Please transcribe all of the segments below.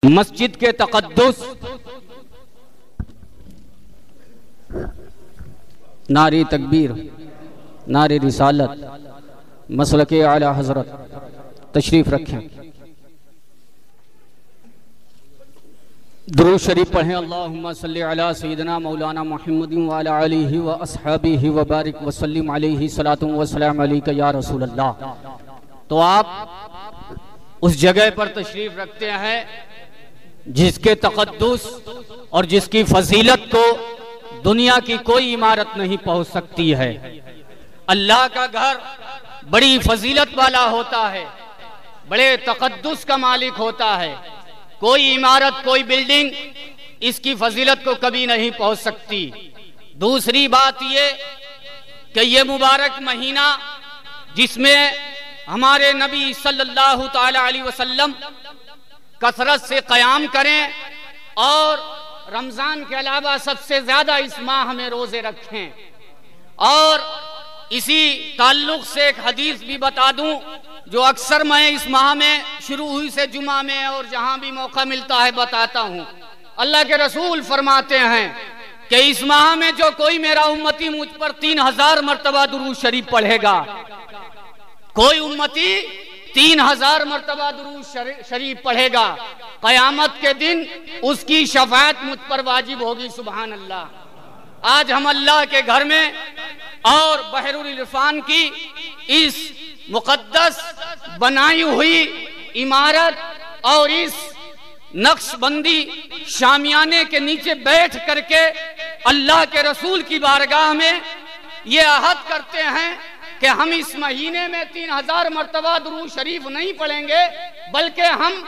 मस्जिद के तक़द्दुस, नारे तकबीर, नारे रिसालत, मसलके आला हज़रत तशरीफ़ रखें। दुरूद शरीफ पढ़ें। अल्लाहुम्मा सल्ली अला सय्यिदना मौलाना मुहम्मदिन व अला आलिहि व अस्हाबिहि व बारिक व सल्लिम अलैहि सलातु व सलाम अलैका या रसूल अल्लाह। तो आप उस जगह पर तशरीफ़ रखते हैं जिसके तक़द्दुस और जिसकी फजीलत को दुनिया की कोई इमारत नहीं पहुंच सकती है। अल्लाह का घर बड़ी फजीलत वाला होता है, बड़े तक़द्दुस का मालिक होता है। कोई इमारत, कोई बिल्डिंग इसकी फजीलत को कभी नहीं पहुंच सकती। दूसरी बात ये कि ये मुबारक महीना जिसमें हमारे नबी सल्लल्लाहु ताला अलैहि वसल्लम कसरत से क़याम करें और रमज़ान के अलावा सबसे ज़्यादा इस माह में रोज़े रखें। और इसी ताल्लुक़ से एक हदीस भी बता दूं जो अक्सर मैं इस माह में शुरू हुई से जुमा में और जहां भी मौका मिलता है बताता हूं। अल्लाह के रसूल फरमाते हैं कि इस माह में जो कोई मेरा उम्मती मुझ पर 3000 मरतबा दुरूद शरीफ पढ़ेगा, कोई उम्मती 3000 मरतबा दुरूद शरीफ पढ़ेगा, क़यामत के दिन उसकी शफाअत मुझ पर वाजिब होगी। सुभान अल्लाह। आज हम अल्लाह के घर में और बहरुल इरफान की इस मुक़द्दस बनाई हुई इमारत और इस नक्शबंदी शामियाने के नीचे बैठ करके अल्लाह के रसूल की बारगाह में ये अहद करते हैं कि हम इस महीने में 3000 मरतबा दुरूद शरीफ नहीं पढ़ेंगे, बल्कि हम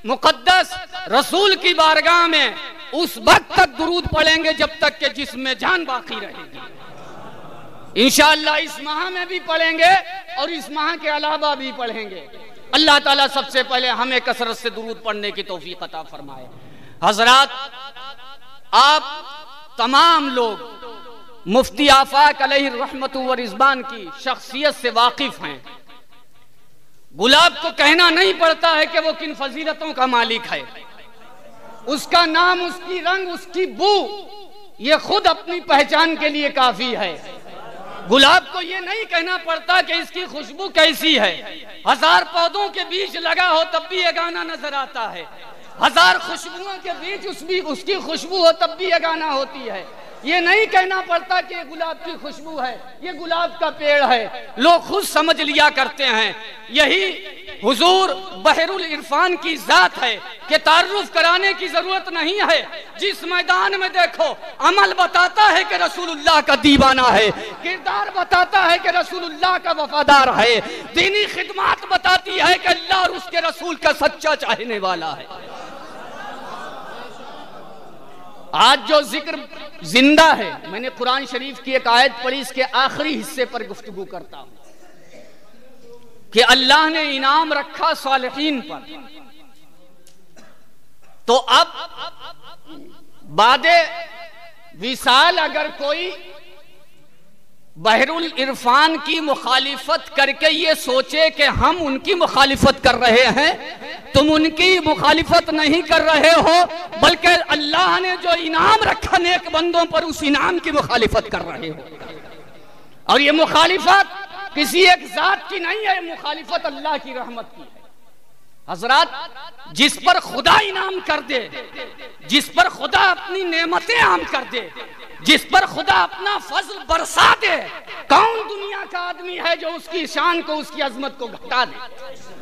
मुक़द्दस रसूल की बारगाह में उस वक्त तक दुरूद पढ़ेंगे जब तक कि जिसमें जान बाकी रहेगी। इंशाअल्लाह इस माह में भी पढ़ेंगे और इस माह के अलावा भी पढ़ेंगे। अल्लाह ताला सबसे पहले हमें कसरत से दुरूद पढ़ने की तौफीक अता फरमाए। हजरात, आप तमाम लोग मुफ्ती आफाक अलैहि रहमतु व रिज़वान की शख्सियत से वाकिफ हैं। गुलाब को कहना नहीं पड़ता है कि वो किन फजीलतों का मालिक है। उसका नाम, उसकी रंग, उसकी बू, ये खुद अपनी पहचान के लिए काफी है। गुलाब को ये नहीं कहना पड़ता कि इसकी खुशबू कैसी है। 1000 पौधों के बीच लगा हो तब भी ये गाना नजर आता है। 1000 खुशबुओं के बीच उसकी खुशबू हो तब भी ये गाना होती है। ये नहीं कहना पड़ता कि गुलाब की खुशबू है, ये गुलाब का पेड़ है। लोग खुद समझ लिया करते हैं। यही हुजूर बहरुल इरफान की जात है कि तारुफ कराने की जरूरत नहीं है। जिस मैदान में देखो, अमल बताता है कि रसूलुल्लाह का दीवाना है, किरदार बताता है कि रसूलुल्लाह का वफादार है, दीनी खिदमत बताती है कि अल्लाह और उसके रसूल का सच्चा चाहने वाला है। आज जो जिक्र जिंदा है, मैंने कुरान शरीफ की एक आयत पढ़ी, इसके आखिरी हिस्से पर गुफ्तगू करता हूं कि अल्लाह ने इनाम रखा सालिहीन पर। तो अब बादे विसाल अगर कोई बहरुल इरफान की मुखालिफत करके ये सोचे कि हम उनकी मुखालिफत कर रहे हैं, तुम उनकी मुखालिफत नहीं कर रहे हो, बल्कि अल्लाह ने जो इनाम रखा नेक बंदों पर उस इनाम की मुखालिफत कर रहे हो। और ये मुखालिफत किसी एक जात की नहीं है, मुखालिफत अल्लाह की रहमत की है। हजरात, जिस पर खुदा इनाम कर दे, जिस पर खुदा अपनी नेमतें आम कर दे, जिस पर खुदा अपना फजल बरसा दे, कौन दुनिया का आदमी है जो उसकी शान को, उसकी अजमत को घटा दे?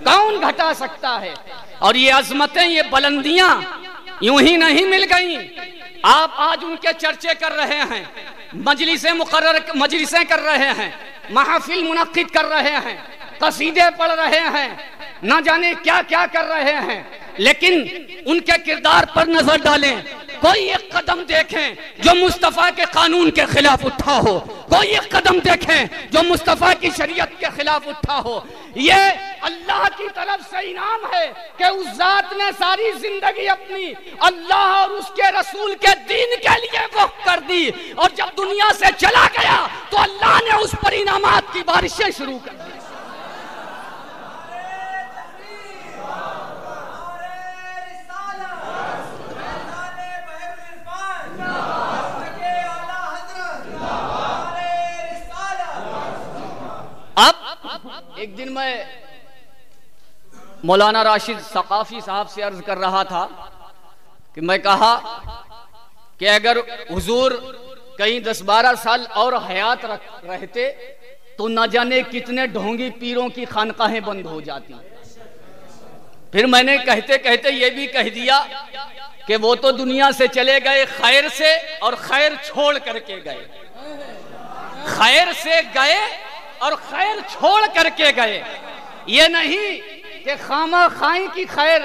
कौन घटा सकता है? और ये अजमतें, ये बुलंदियां यूं ही नहीं मिल गई। आप आज उनके चर्चे कर रहे हैं, मजलिसें कर रहे हैं, महफिल मुनक्किद कर रहे हैं, कसीदे पढ़ रहे हैं, ना जाने क्या क्या कर रहे हैं, लेकिन उनके किरदार पर नजर डालें। कोई एक कदम देखें जो मुस्तफा के कानून के खिलाफ उठा हो, कोई एक कदम देखें जो मुस्तफा की शरीयत के खिलाफ उठा हो। ये अल्लाह की तरफ से इनाम है कि उस जात ने सारी जिंदगी अपनी अल्लाह और उसके रसूल के दीन के लिए वक्फ कर दी, और जब दुनिया से चला गया तो अल्लाह ने उस पर इनामात की बारिशें शुरू कर दी। एक दिन मैं मौलाना राशिद सकाफी साहब से अर्ज कर रहा था कि मैं कहा कि अगर हुजूर कहीं 10-12 साल और हयात रहते तो न जाने कितने ढोंगी पीरों की खानकाहें बंद हो जाती। फिर मैंने कहते कहते ये भी कह दिया कि वो तो दुनिया से चले गए खैर से और खैर छोड़ करके गए, खैर से गए और खैर छोड़ करके गए। ये नहीं कि खामा खाई की खैर,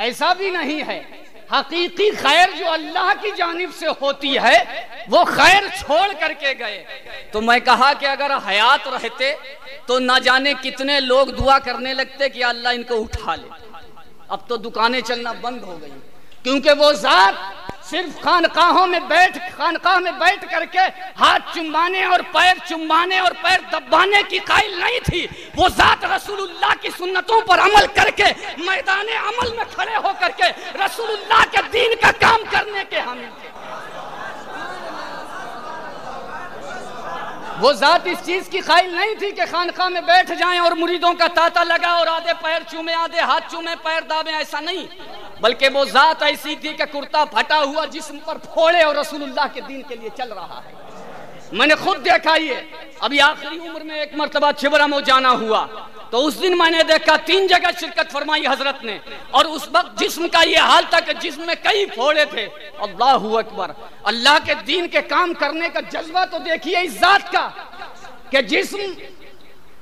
ऐसा भी नहीं है। हकीकी खैर जो अल्लाह की जानिब से होती है वो खैर छोड़ करके गए। तो मैं कहा कि अगर हयात रहते तो न जाने कितने लोग दुआ करने लगते कि अल्लाह इनको उठा ले। अब तो दुकानें चलना बंद हो गई, क्योंकि वो जात सिर्फ खानकाह में बैठ करके हाथ चुम्बाने और पैर चुम्बाने और पैर दबाने की कायल नहीं थी। वो जात रसूलुल्लाह की सुन्नतों पर अमल करके मैदान अमल में खड़े होकर के रसूलुल्लाह के दीन का काम करने के हामी थे। वो जात इस चीज की कायल नहीं थी कि खानकाह में बैठ जाएं और मुरीदों का तांता लगा और आधे पैर चूमे आधे हाथ चूमे पैर दाबे, ऐसा नहीं। बल्कि वो जात ऐसी थी कि कुर्ता फटा हुआ जिस्म पर फोड़े और रसूलुल्लाह के दीन के लिए चल रहा है। मैंने खुद देखा। ये अभी आखिरी उम्र में एक मर्तबा छिबरामऊ जाना हुआ तो उस दिन मैंने देखा 3 जगह शिरकत फरमाई हजरत ने, और उस वक्त जिस्म का ये हाल था कि जिस्म में कई फोड़े थे। अल्लाहु अकबर। अल्लाह के दीन के काम करने का जज्बा तो देखिए इस जात का कि जिस्म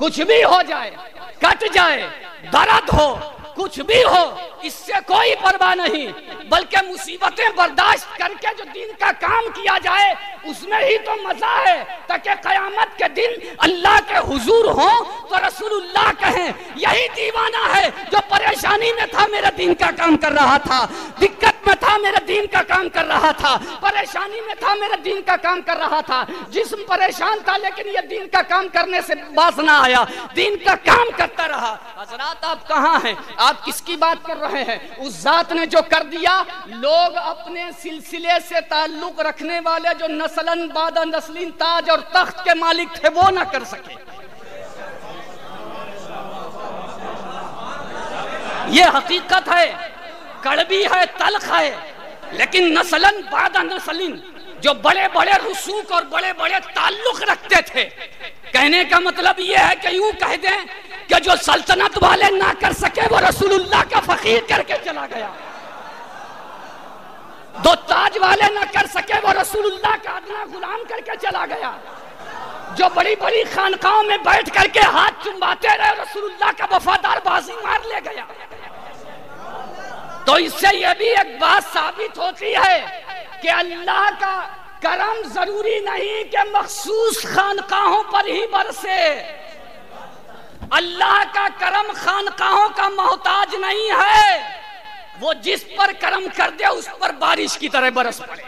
कुछ भी हो जाए, कट जाए, दर्द हो, कुछ भी हो, इससे कोई परवाह नहीं, बल्कि मुसीबतें बर्दाश्त करके जो दीन का काम किया जाए उसमें ही तो मजा है, ताकि कयामत के दिन अल्लाह के हुजूर हो तो रसूलुल्लाह कहें यही दीवाना है जो परेशानी में था मेरे दीन का काम कर रहा था, दिक्कत में था मेरे दीन का काम कर रहा था, परेशानी में था मेरे दीन का काम कर रहा था। जिस्म परेशान था लेकिन ये दीन का काम करने से बाज ना आया, दीन का काम करता रहा। हजरात आप कहाँ हैं? आप किसकी बात कर रहे हैं? उस जात ने जो कर दिया, लोग अपने सिलसिले से ताल्लुक रखने वाले जो नस्लन बाद नस्लिन ताज और तख्त के मालिक थे वो ना कर सके। ये हकीकत है, कड़वी है, तल्ख है, लेकिन नस्लन बाद नस्लिन जो बड़े बड़े रसूख और बड़े बड़े ताल्लुक रखते थे, कहने का मतलब ये है कि यूं कह दें कि जो सल्तनत वाले ना कर सके वो रसूलुल्लाह का फकीर करके चला गया, दो ताज वाले ना कर सके वो रसूलुल्लाह का अदना गुलाम करके चला गया, जो बड़ी बड़ी खानकाहों में बैठ करके हाथ चुम्बाते रहे रसूलुल्लाह का वफादार बाजी मार ले गया। तो इससे यह भी एक बात साबित होती है कि अल्लाह का करम जरूरी नहीं कि मखसूस खानकाहों पर ही बरसे। अल्लाह का करम खानकाहों का मोहताज नहीं है, वो जिस पर करम कर दे उस पर बारिश की तरह बरस पड़े।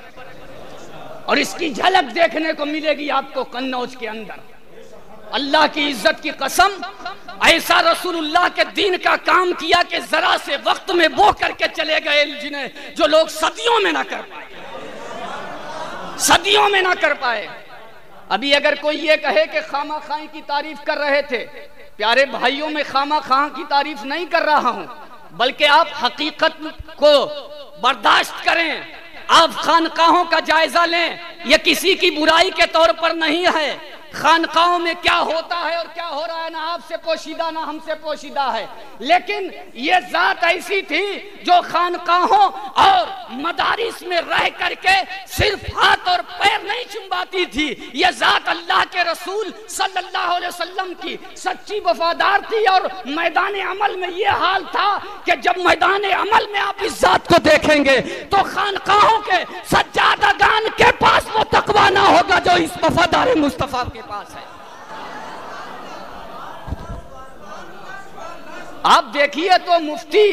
और इसकी झलक देखने को मिलेगी आपको कन्नौज के अंदर। अल्लाह की इज्जत की कसम, ऐसा रसूलुल्लाह के दीन का काम किया कि जरा से वक्त में वो करके चले गए जिन्हें जो लोग सदियों में ना कर पाए, सदियों में ना कर पाए। अभी अगर कोई ये कहे कि खामा खाई की तारीफ कर रहे थे, प्यारे भाइयों में खामा खां की तारीफ नहीं कर रहा हूं, बल्कि आप हकीकत को बर्दाश्त करें, आप खानकाहों का जायजा लें। यह किसी की बुराई के तौर पर नहीं है। खानकाहों में क्या होता है और क्या हो रहा है ना आपसे पोशीदा ना हमसे पोशीदा है, लेकिन ये जात ऐसी थी जो खानकाहों और मदारिस में रह करके सिर्फ हाथ और पैर नहीं चुम्बाती थी। ये जात अल्लाह के रसूल सल्लल्लाहु अलैहि वसल्लम की सच्ची वफादार थी। और मैदान अमल में ये हाल था कि जब मैदान अमल में आप इस जात को देखेंगे तो खानकाहों के सज्जादागान के पास वो तकवा ना होगा जो इस वफादार मुस्तफा के पास है। आप देखिए तो मुफ्ती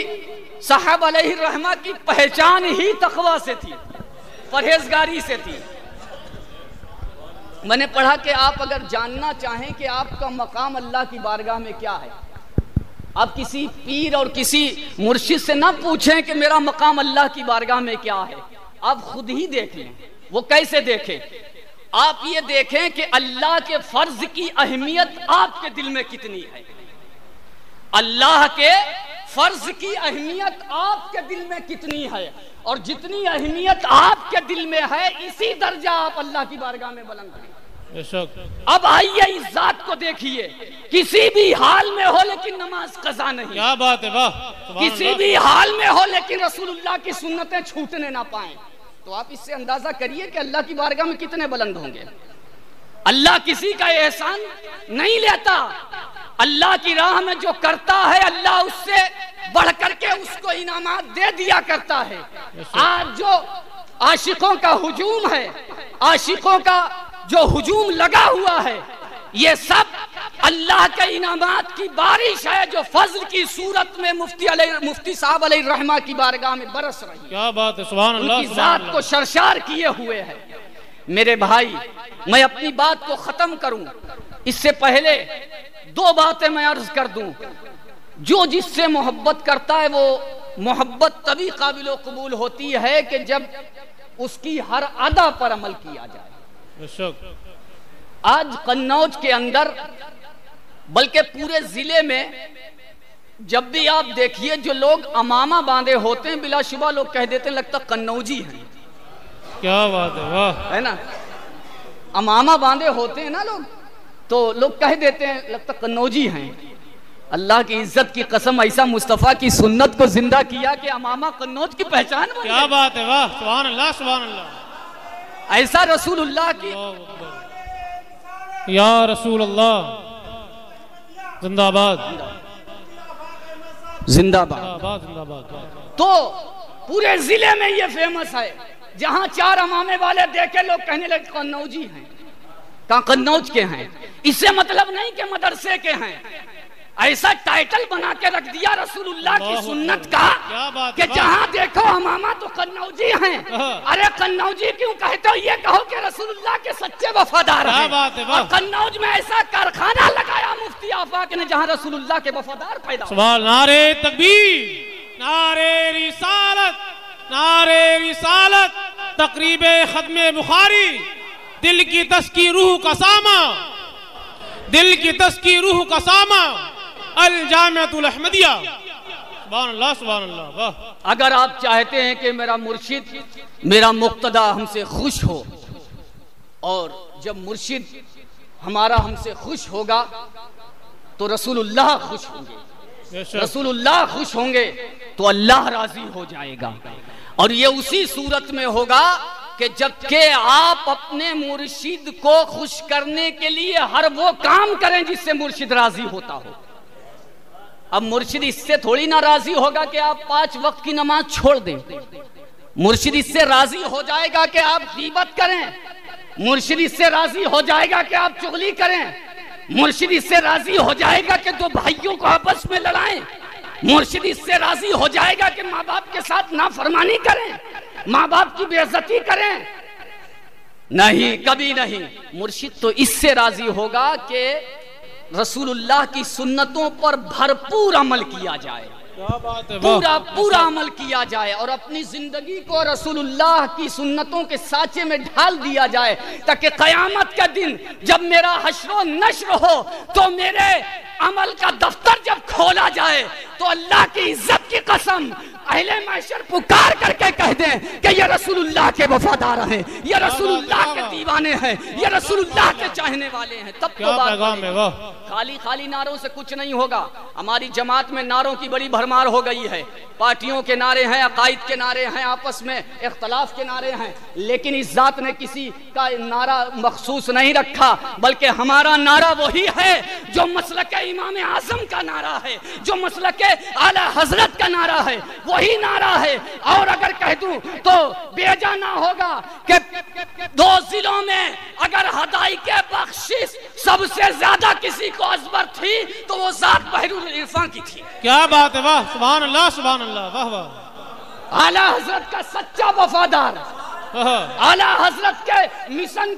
साहब अलैहि रहमा की पहचान ही तकवा से थी, परहेजगारी से थी। मैंने पढ़ा कि आप अगर जानना चाहें कि आपका मकाम अल्लाह की बारगाह में क्या है, आप किसी पीर और किसी मुर्शिद से ना पूछें कि मेरा मकाम अल्लाह की बारगाह में क्या है, आप खुद ही देख लें। वो कैसे देखें? आप ये देखें कि अल्लाह के फर्ज की अहमियत आपके दिल में कितनी है। अल्लाह के फर्ज की अहमियत आपके दिल में कितनी है, और जितनी अहमियत आपके दिल में है इसी दर्जा आप अल्लाह की बारगाह में बुलंद करें। अब आइए इस जात को देखिए, किसी भी हाल में हो लेकिन नमाज कज़ा नहीं। क्या बात है, वाह। किसी भी हाल में हो लेकिन रसूलुल्लाह की सुन्नतें छूटने ना पाए, तो आप इससे अंदाजा करिए कि अल्लाह की बारगाह में कितने बुलंद होंगे। अल्लाह किसी का एहसान नहीं लेता, अल्लाह की राह में जो करता है अल्लाह उससे बढ़ करके उसको इनामात दे दिया करता है। आज जो आशिकों का हुजूम है, आशिकों का जो हुजूम लगा हुआ है, ये सब अल्लाह के इनामात की बारिश है जो फजल की सूरत में मुफ्ती साहब अलैहि रहमा की बारगाह में बरस रही है। क्या बात है, सुभान अल्लाह। उनकी जात को शर्शार किए हुए है। मेरे भाई, मैं अपनी बात को खत्म करूं इससे पहले दो बातें मैं अर्ज कर दूं। जो जिससे मोहब्बत करता है वो मोहब्बत तभी काबिल कबूल होती है कि जब उसकी हर अदा पर अमल किया जाए। आज कन्नौज के अंदर बल्कि पूरे जिले में जब भी आप देखिए जो लोग अमामा बांधे होते हैं बिलाशुबा लोग कह देते हैं लगता कन्नौजी हैं। क्या बात है, वाह। है ना, अमामा बांधे होते हैं ना लोग, तो लोग कह देते हैं लगता कन्नौजी हैं। अल्लाह की इज्जत की कसम, ऐसा मुस्तफ़ा की सुन्नत को जिंदा किया कि अमामा कन्नौज की पहचान बन गई। क्या बात है, वाह, सुभान अल्लाह, सुभान अल्लाह। ऐसा रसूलुल्लाह की, या रसूल अल्लाह, जिंदाबाद जिंदाबाद जिंदाबाद। तो पूरे जिले में ये फेमस है, जहां चार अमामे वाले देखे लोग कहने लगे कन्नौजी हैं, कहाँ कन्नौज के हैं। इससे मतलब नहीं कि मदरसे के हैं, ऐसा टाइटल बना के रख दिया रसूलुल्लाह की सुन्नत का कि जहां देखो अमामा तो कन्नौजी हैं। अरे कन्नौजी क्यों कहते हो, ये कहो कि रसूलुल्लाह के सच्चे वफादार हैं। और कन्नौज में ऐसा कारखाना लगाया मुफ्ती आफाक ने जहां रसूलुल्लाह के वफादार पैदा। सुभान, नारे तकबीर, नारे रिसालत, नारे रिसालत, तकरीबे खत्मे बुखारी, दिल की तस्की रूह का सामा, दिल की तस्की रूह का सामा, अल जामिअतुल अहमदिया। सुभान अल्लाह, सुभान अल्लाह, वाह। अगर आप चाहते हैं कि मेरा मुर्शिद, मेरा मुक्तदा हमसे खुश हो, और जब मुर्शिद हमारा हमसे खुश होगा तो रसूलुल्लाह खुश होंगे, रसूलुल्लाह खुश होंगे तो अल्लाह राजी हो जाएगा। और ये उसी सूरत में होगा कि जबकि आप अपने मुर्शिद को खुश करने के लिए हर वो काम करें जिससे मुर्शिद राजी होता हो। अब मुर्शिद इससे थोड़ी ना राजी होगा कि आप 5 वक्त की नमाज छोड़ दें। मुर्शिद इससे राजी हो जाएगा कि आप गीबत करें, मुर्शिद इससे राजी हो जाएगा कि आप चुगली करें, मुर्शिद इससे राजी हो जाएगा कि दो भाइयों को आपस में लड़ाएं, मुर्शिद इससे राजी हो जाएगा कि माँ बाप के साथ नाफरमानी करें, माँ बाप की बेइज्जती करें। नहीं, कभी नहीं। मुर्शिद तो इससे राजी होगा कि रसूलुल्लाह की सुन्नतों पर भरपूर अमल किया जाए, पूरा अमल किया जाए और अपनी जिंदगी को रसूलुल्लाह की सुन्नतों के साँचे में ढाल दिया जाए, ताकि कयामत के दिन जब मेरा हश्र नश्र हो तो मेरे अमल का दफ्तर जब खोला जाए तो अल्लाह की इज्जत की कसम अहले महशर पुकार करके कह दें कि ये रसूलुल्लाह के वफादार हैं, ये रसूलुल्लाह के दीवाने हैं, ये रसूलुल्लाह के चाहने वाले हैं। तब तो बात खाली खाली नारों से कुछ नहीं होगा। हमारी जमात में नारों की बड़ी भरमार हो गई है, पार्टियों के नारे हैं, अकायद के नारे हैं, आपस में इख्तलाफ के नारे हैं, लेकिन इस जात ने किसी का नारा मखसूस नहीं रखा, बल्कि हमारा नारा वही है जो मसलके इमाम आजम का नारा है, जो मसलके आला हजरत का नारा है, वही नारा है। और अगर कह दूं तो बेजा ना होगा कि 2 जिलों में अगर हदाई के बख्शिश सबसे ज्यादा किसी को अजबर थी तो वो जात बहरुल इरफान की थी। क्या बात है, वाह, सुभान अल्लाह, सुभान अल्लाह, वाह वाह। आला हजरत का सच्चा वफादार, आला हजरत के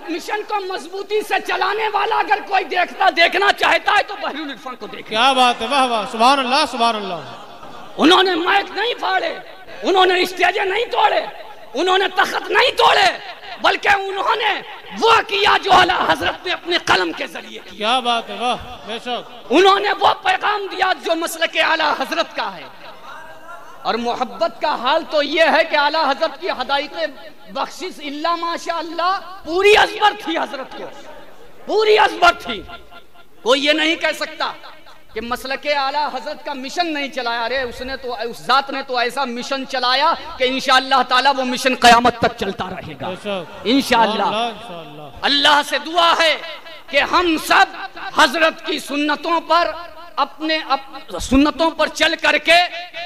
मिशन को मजबूती से चलाने वाला अगर कोई देखना चाहता है तो बहरुल इरफान को देखे। क्या बात है, वाह वाह, सुभान अल्लाह, सुभान अल्लाह। उन्होंने माइक नहीं फाड़े, उन्होंने स्टेज नहीं तोड़े, उन्होंने तख्त नहीं तोड़े, बल्कि उन्होंने वो किया जो आला हजरत ने अपने कलम के जरिए किया। क्या बात है, वाह बेशक। उन्होंने वो पैगाम दिया जो मसलक आला हजरत का है। और मोहब्बत का हाल तो ये है कि आला हजरत की हदायत बख्शिश इल्ला माशाअल्लाह पूरी अजबर थी, हजरत को पूरी अजबर थी। कोई ये नहीं कह सकता कि मसलके आला हजरत का मिशन नहीं चलाया। अरे उसने तो, उस जात ने तो ऐसा मिशन चलाया कि इंशाअल्लाह ताला वो मिशन क़यामत तक चलता रहेगा इंशाअल्लाह। अल्लाह से दुआ है कि हम सब हजरत की सुन्नतों पर सुन्नतों पर चल करके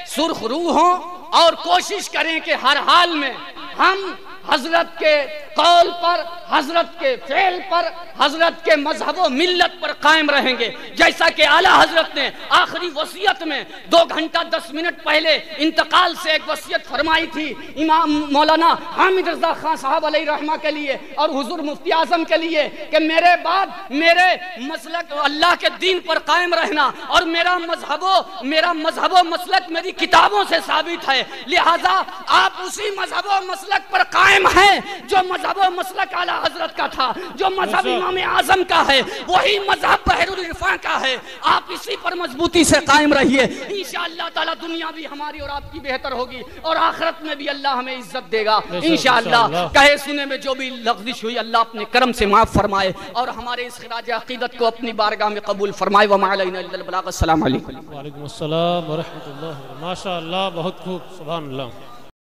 सुरखरू हों और कोशिश करें कि हर हाल में हम हजरत के कौल पर, हजरत के फेल पर, हजरत के मजहब व मिल्लत पर कायम रहेंगे। जैसा कि आला हजरत ने आखिरी वसीयत में 2 घंटा 10 मिनट पहले इंतकाल से एक वसीयत फरमाई थी इमाम मौलाना हामिद रजा खान साहब अलैहि रहमा के लिए और हुजूर मुफ्ती आजम के लिए कि मेरे बाद मेरे मसलक अल्लाह के दीन पर कायम रहना और मेरा मजहब मसलक मेरी किताबों से साबित है, लिहाजा आप उसी मजहब मसलक पर कायम है जो मजहब मसलक आला हजरत का था, जो मजहब इमाम आजम का है, वही मजहब बहरुल इरफान का है। आप इसी पर मजबूती से कायम रहिए, इंशाअल्लाह ताला दुनिया भी हमारी और आपकी बेहतर होगी और आखिरत में भी अल्लाह हमें इज्जत देगा इंशाअल्लाह। कहे सुने में जो भी लग़ज़िश हुई अल्लाह अपने करम से माफ फरमाए और हमारे इस खिराज अक़ीदत को अपनी बारगाह में कबूल फरमाए। व मा अलैना इल्लल बलाग। अस्सलामु अलैकुम। वालेकुम अस्सलाम व रहमतुल्लाह। माशाअल्लाह, बहुत खूब, सुभान अल्लाह।